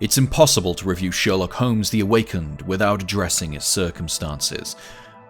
It's impossible to review Sherlock Holmes: The Awakened without addressing its circumstances.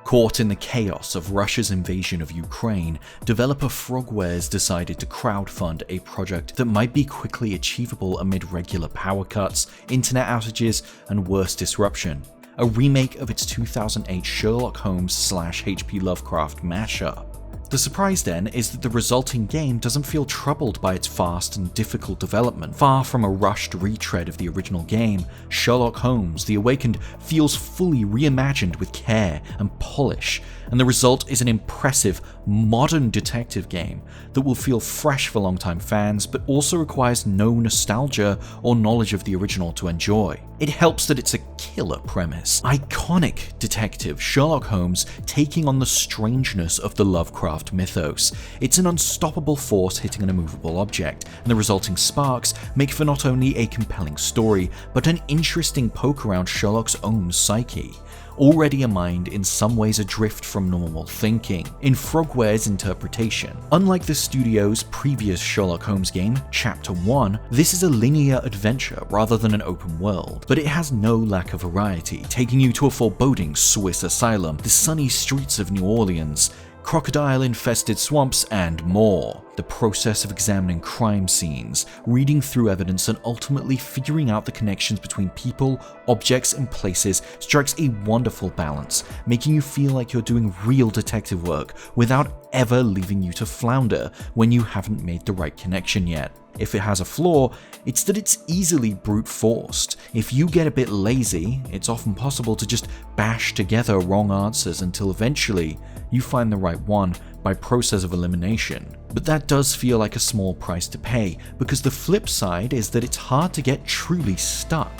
Caught in the chaos of Russia's invasion of Ukraine, developer Frogwares decided to crowdfund a project that might be quickly achievable amid regular power cuts, internet outages, and worse disruption. A remake of its 2008 Sherlock Holmes / H.P. Lovecraft mashup. The surprise then is that the resulting game doesn't feel troubled by its fast and difficult development. Far from a rushed retread of the original game, Sherlock Holmes: The Awakened feels fully reimagined with care and polish, and the result is an impressive, modern detective game that will feel fresh for longtime fans, but also requires no nostalgia or knowledge of the original to enjoy. It helps that it's a killer premise. Iconic detective Sherlock Holmes taking on the strangeness of the Lovecraft mythos. It's an unstoppable force hitting an immovable object, and the resulting sparks make for not only a compelling story, but an interesting poke around Sherlock's own psyche. Already a mind in some ways adrift from normal thinking, in Frogwares' interpretation. Unlike the studio's previous Sherlock Holmes game, Chapter 1, this is a linear adventure rather than an open world, but it has no lack of variety, taking you to a foreboding Swiss asylum, the sunny streets of New Orleans, crocodile-infested swamps, and more. The process of examining crime scenes, reading through evidence, and ultimately figuring out the connections between people, objects, and places strikes a wonderful balance, making you feel like you're doing real detective work without ever leaving you to flounder when you haven't made the right connection yet. If it has a flaw, it's that it's easily brute forced. If you get a bit lazy, it's often possible to just bash together wrong answers until eventually you find the right one by process of elimination. But that does feel like a small price to pay, because the flip side is that it's hard to get truly stuck,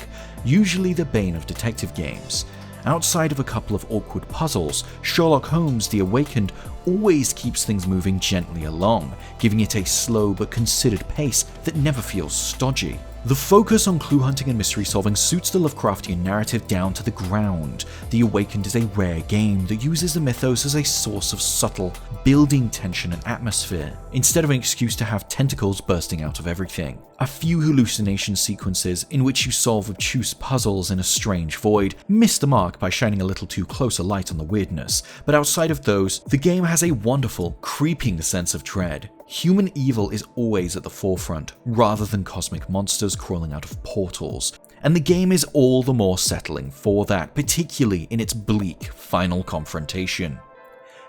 usually the bane of detective games. Outside of a couple of awkward puzzles, Sherlock Holmes: The Awakened always keeps things moving gently along, giving it a slow but considered pace that never feels stodgy. The focus on clue hunting and mystery solving suits the Lovecraftian narrative down to the ground. The Awakened is a rare game that uses the mythos as a source of subtle, building tension and atmosphere, instead of an excuse to have tentacles bursting out of everything. A few hallucination sequences in which you solve obtuse puzzles in a strange void miss the mark by shining a little too close a light on the weirdness, but outside of those, the game has a wonderful, creeping sense of dread. Human evil is always at the forefront, rather than cosmic monsters crawling out of portals, and the game is all the more settling for that, particularly in its bleak final confrontation.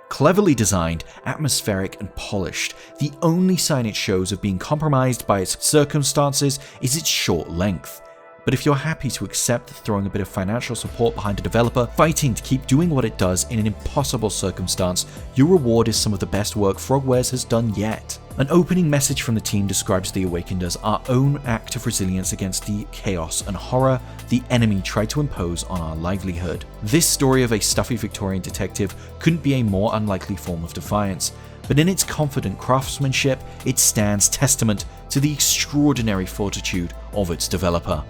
Cleverly designed, atmospheric, and polished, the only sign it shows of being compromised by its circumstances is its short length. But if you're happy to accept throwing a bit of financial support behind a developer fighting to keep doing what it does in an impossible circumstance, your reward is some of the best work Frogwares has done yet. An opening message from the team describes The Awakened as our own act of resilience against the chaos and horror the enemy tried to impose on our livelihood. This story of a stuffy Victorian detective couldn't be a more unlikely form of defiance, but in its confident craftsmanship, it stands testament to the extraordinary fortitude of its developer.